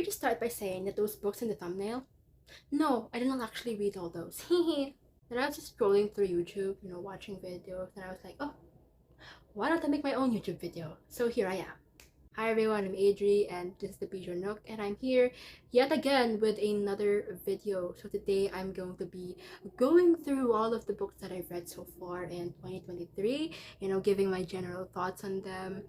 me just start by saying that those books in the thumbnail, no, I did not actually read all those. Hehe. Then I was just scrolling through YouTube, watching videos, and I was like, oh, why don't I make my own YouTube video? So here I am. Hi everyone, I'm Eyre and this is the Bijou Nook, and I'm here yet again with another video. So today I'm going to be going through all of the books that I've read so far in 2023, giving my general thoughts on them.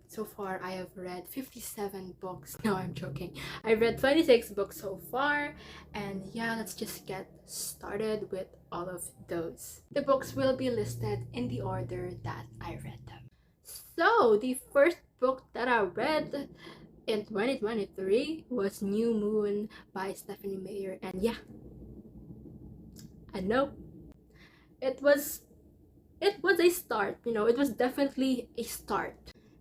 So far I have read 57 books. No, I'm joking. I've read 26 books so far, and yeah, let's just get started with all of those. The books will be listed in the order that I read them. So, the first book that I read in 2023 was New Moon by Stephanie Meyer, and yeah, I know it was a start. It was definitely a start.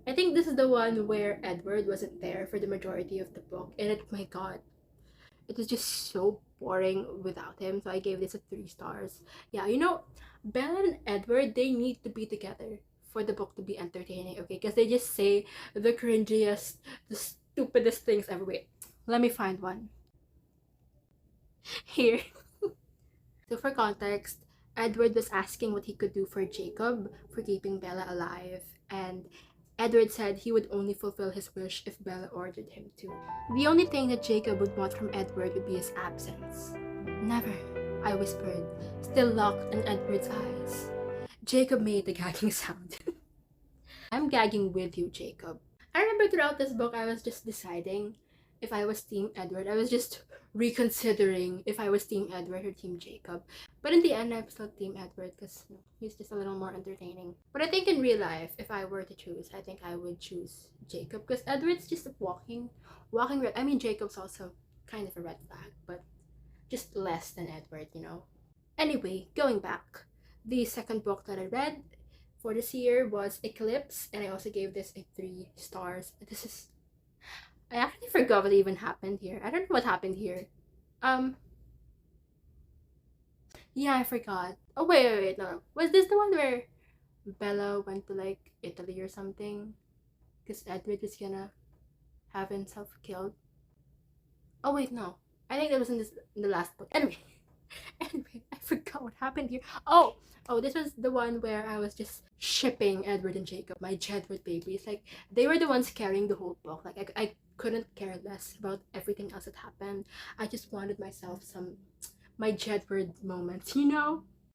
I think this is the one where Edward wasn't there for the majority of the book, and my god, it was just so boring without him. So I gave this a 3 stars. Yeah, Bella and Edward, they need to be together for the book to be entertaining, okay? Because they just say the cringiest, the stupidest things ever. Wait, let me find one. Here. So for context, Edward was asking what he could do for Jacob for keeping Bella alive, and Edward said he would only fulfill his wish if Bella ordered him to. The only thing that Jacob would want from Edward would be his absence. Never, I whispered, still locked in Edward's eyes. Jacob made the gagging sound. I'm gagging with you, Jacob. I remember throughout this book, I was just deciding if I was Team Edward. I was just reconsidering if I was Team Edward or Team Jacob. But in the end, I'm still Team Edward because he's just a little more entertaining. But I think in real life, if I were to choose, I think I would choose Jacob because Edward's just walking red. I mean, Jacob's also kind of a red flag, but just less than Edward, Anyway, going back. The second book that I read for this year was Eclipse, and I also gave this a 3 stars. I actually forgot what even happened here. I don't know what happened here. Yeah, I forgot. Oh, wait, no. Was this the one where Bella went to, Italy or something? Because Edward was gonna have himself killed? Oh, wait, no. I think that was in the last book. Anyway, I forgot what happened here. Oh, this was the one where I was just shipping Edward and Jacob, my Jedward babies. They were the ones carrying the whole book. I couldn't care less about everything else that happened. I just wanted myself my Jedward moments,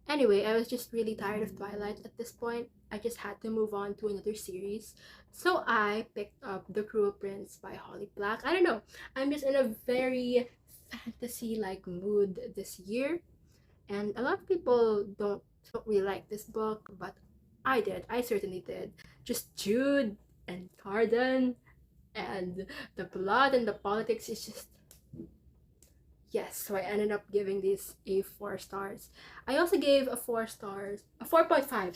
Anyway, I was just really tired of Twilight at this point. I just had to move on to another series. So I picked up The Cruel Prince by Holly Black. I don't know. I'm just in a very fantasy-like mood this year. And a lot of people don't really like this book, but I did. I certainly did. Just Jude and Cardan and the plot and the politics is just yes. So I ended up giving this a 4 stars. I also gave a 4.5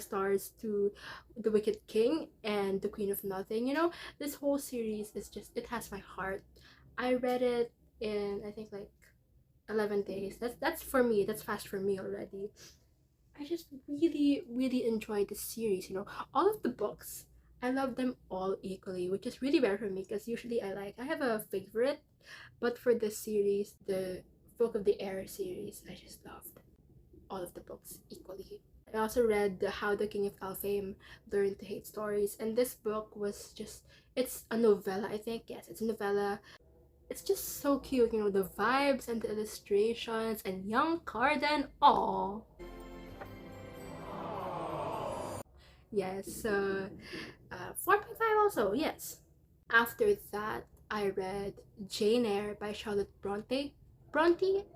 stars to The Wicked King and The Queen of Nothing. This whole series is just, it has my heart. I read it in, I think, 11 days. That's for me. That's fast for me already. I just really enjoyed the series. All of the books, I love them all equally, which is really rare for me because usually I have a favorite, but for this series, the Folk of the Eyre series, I just loved all of the books equally. I also read How the King of Elfame Learned to Hate Stories, and this book was just, it's a novella, I think. Yes, it's a novella. It's just so cute, the vibes and the illustrations, and young Cardan. Aww. Yes, 4.5 also, yes. After that, I read Jane Eyre by Charlotte Bronte.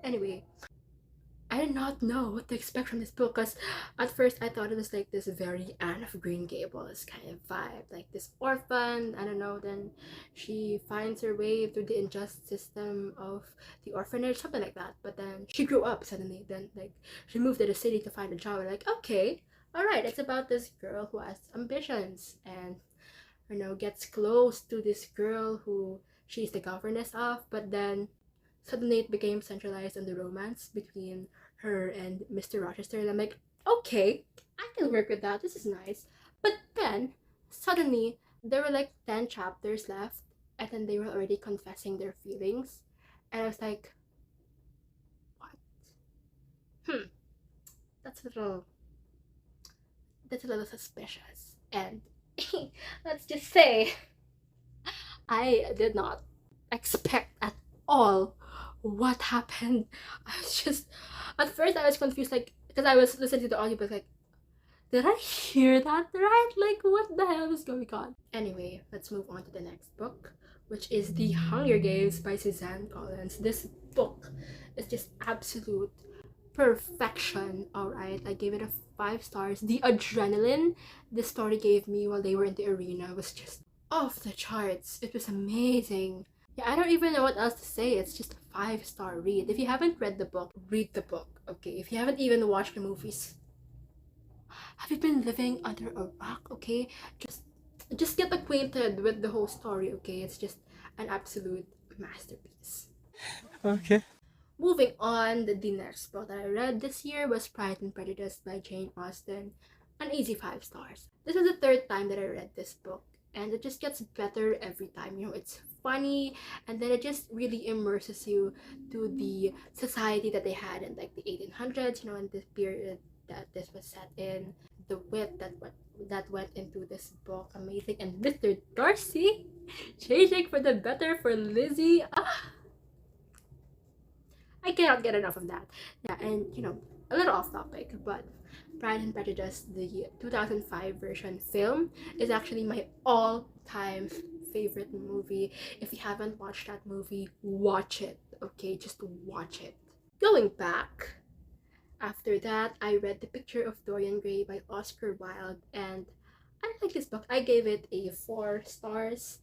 Anyway, I did not know what to expect from this book because at first I thought it was this very Anne of Green Gables kind of vibe, this orphan, I don't know, then she finds her way through the unjust system of the orphanage, something like that, but then she grew up suddenly, then she moved to the city to find a job, and okay, alright, it's about this girl who has ambitions and gets close to this girl who she's the governess of, but then suddenly it became centralized on the romance between her and Mr. Rochester, and I'm okay, I can work with that, this is nice. But then suddenly there were 10 chapters left, and then they were already confessing their feelings, and I was like, what? That's a little suspicious. And let's just say I did not expect at all what happened. I was just, at first I was confused, like, because I was listening to the audiobook, like, did I hear that right? Like, what the hell is going on? Anyway, let's move on to the next book, which is The Hunger Games by Suzanne Collins. This book is just absolute perfection. Alright, I gave it a 5 stars. The adrenaline this story gave me while they were in the arena was just off the charts. It was amazing. Yeah, I don't even know what else to say. It's just a 5-star read. If you haven't read the book, read the book. Okay, if you haven't even watched the movies, have you been living under a rock? Okay, just get acquainted with the whole story. Okay, it's just an absolute masterpiece. Okay. Moving on, the next book that I read this year was Pride and Prejudice by Jane Austen. An easy 5 stars. This is the 3rd time that I read this book, and it just gets better every time. You know, it's funny, and then it just really immerses you to the society that they had in like the 1800s, you know, in this period that this was set in. The wit that went into this book, amazing. And Mr. Darcy changing for the better for Lizzie. I cannot get enough of that. Yeah, and you know, a little off topic, but Pride and Prejudice, the 2005 version film, is actually my all-time favorite movie. If you haven't watched that movie, watch it. Okay, just watch it. Going back, after that, I read The Picture of Dorian Gray by Oscar Wilde, and I like this book. I gave it a 4 stars,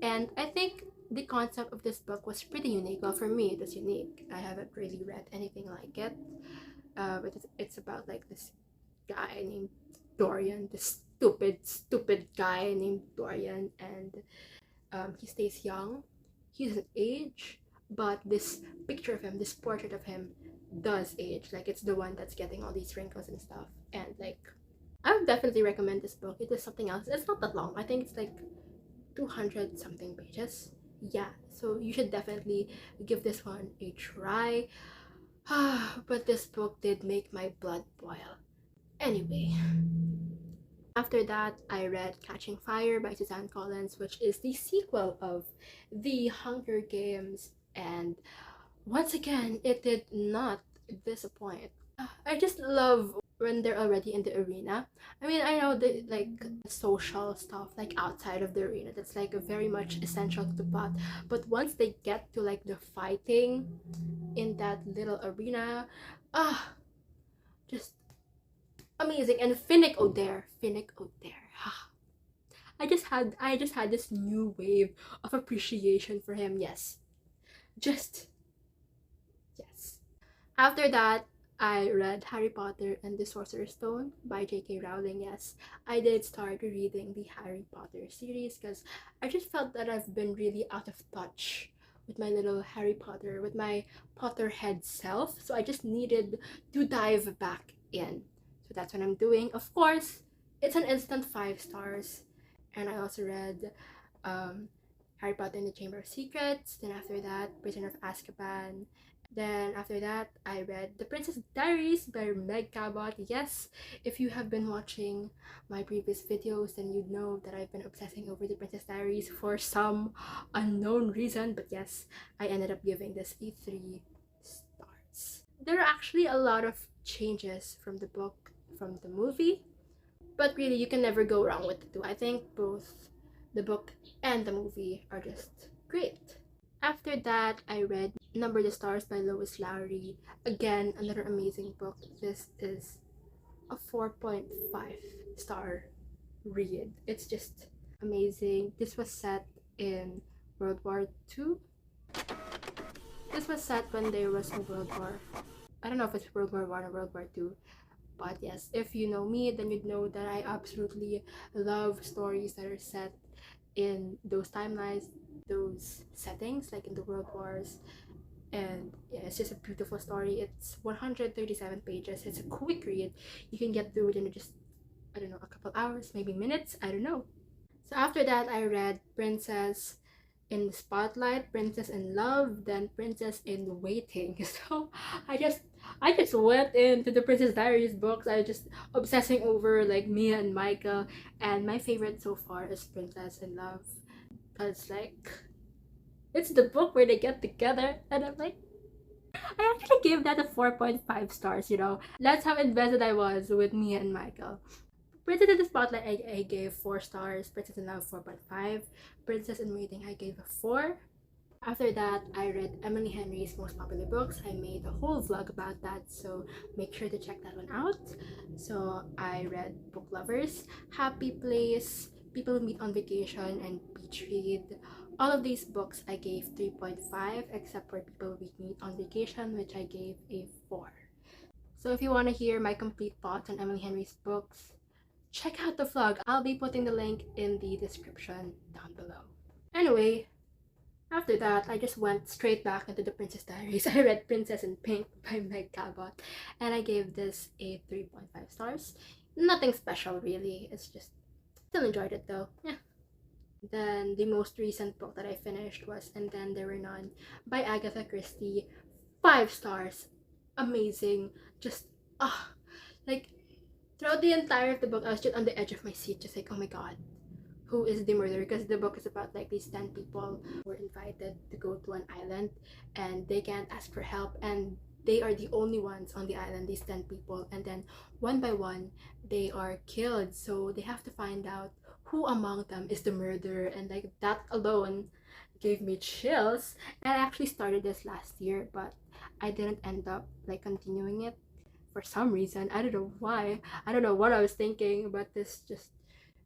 and I think the concept of this book was pretty unique. Well, for me, it was unique. I haven't really read anything like it. But it's about like this guy named Dorian, this stupid guy named Dorian, and he stays young. He doesn't age, but this picture of him, this portrait of him, does age. Like, it's the one that's getting all these wrinkles and stuff. And like, I would definitely recommend this book. It is something else. It's not that long. I think it's like 200 something pages. Yeah, so you should definitely give this one a try. But this book did make my blood boil. Anyway, after that, I read Catching Fire by Suzanne Collins, which is the sequel of The Hunger Games, and once again, it did not disappoint. I just love when they're already in the arena. I mean, I know the like social stuff like outside of the arena, that's like very much essential to the plot, but once they get to like the fighting in that little arena, just amazing. And Finnick Odair. I just had this new wave of appreciation for him. Yes, just yes. After that, I read Harry Potter and the Sorcerer's Stone by J.K. Rowling. Yes, I did start reading the Harry Potter series because I just felt that I've been really out of touch with my little Harry Potter, with my Potterhead self. So I just needed to dive back in. So that's what I'm doing. Of course, it's an instant 5 stars. And I also read Harry Potter and the Chamber of Secrets. Then after that, Prisoner of Azkaban. Then after that, I read The Princess Diaries by Meg Cabot. Yes, if you have been watching my previous videos, then you'd know that I've been obsessing over The Princess Diaries for some unknown reason. But yes, I ended up giving this a 3 stars. There are actually a lot of changes from the book, from the movie, but really you can never go wrong with the two. I think both the book and the movie are just great. After that, I read Number the Stars by Lois Lowry. Again, another amazing book. This is a 4.5 star read. It's just amazing. This was set in World War II. This was set when there was a World War. I don't know if it's World War I or World War II. But yes, if you know me, then you'd know that I absolutely love stories that are set in those timelines, those settings, like in the World Wars. And yeah, it's just a beautiful story. It's 137 pages. It's a quick read. You can get through it in just, I don't know, a couple hours, maybe minutes, I don't know. So after that, I read Princess in the Spotlight, Princess in Love, then Princess in Waiting. So I just went into the Princess Diaries books. I just obsessing over like Mia and Micah, and my favorite so far is Princess in Love, cause like it's the book where they get together, and I'm like, I actually gave that a 4.5 stars. You know, that's how invested I was with Mia and Michael. Princess in the Spotlight, I gave 4 stars. Princess in Love, 4.5. Princess in Waiting, I gave a 4. After that, I read Emily Henry's most popular books. I made a whole vlog about that, so make sure to check that one out. So I read Book Lovers, Happy Place, People Meet on Vacation, and Beach Read. All of these books I gave 3.5, except for People We Meet on Vacation, which I gave a 4. So if you want to hear my complete thoughts on Emily Henry's books, check out the vlog. I'll be putting the link in the description down below. Anyway, after that, I just went straight back into the Princess Diaries. I read Princess in Pink by Meg Cabot, and I gave this a 3.5 stars. Nothing special really, it's just, still enjoyed it though. Yeah. Then the most recent book that I finished was And Then There Were None by Agatha Christie. 5 stars. Amazing. Just, like, throughout the entire of the book, I was just on the edge of my seat, just like, oh my god, who is the murderer? Because the book is about like these 10 people who were invited to go to an island and they can't ask for help, and they are the only ones on the island, these 10 people, and then one by one they are killed. So they have to find out who among them is the murderer, and like that alone gave me chills. And I actually started this last year, but I didn't end up like continuing it for some reason. I don't know why. I don't know what I was thinking, but this just,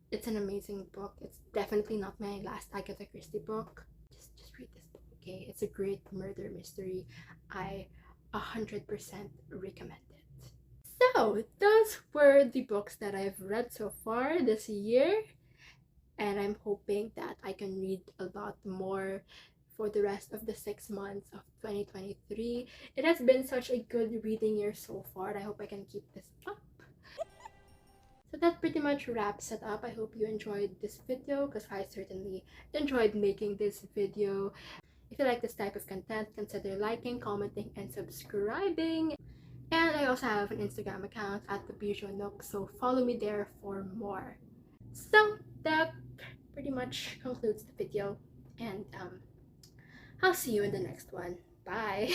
it's an amazing book. It's definitely not my last Agatha Christie book. Just read this book, okay? It's a great murder mystery. I 100% recommend it. So those were the books that I've read so far this year, and I'm hoping that I can read a lot more for the rest of the 6 months of 2023. It has been such a good reading year so far, and I hope I can keep this up. So that pretty much wraps it up. I hope you enjoyed this video, because I certainly enjoyed making this video. If you like this type of content, consider liking, commenting, and subscribing. And I also have an Instagram account at the PWMOV, so follow me there for more. So that pretty much concludes the video, and I'll see you in the next one. Bye!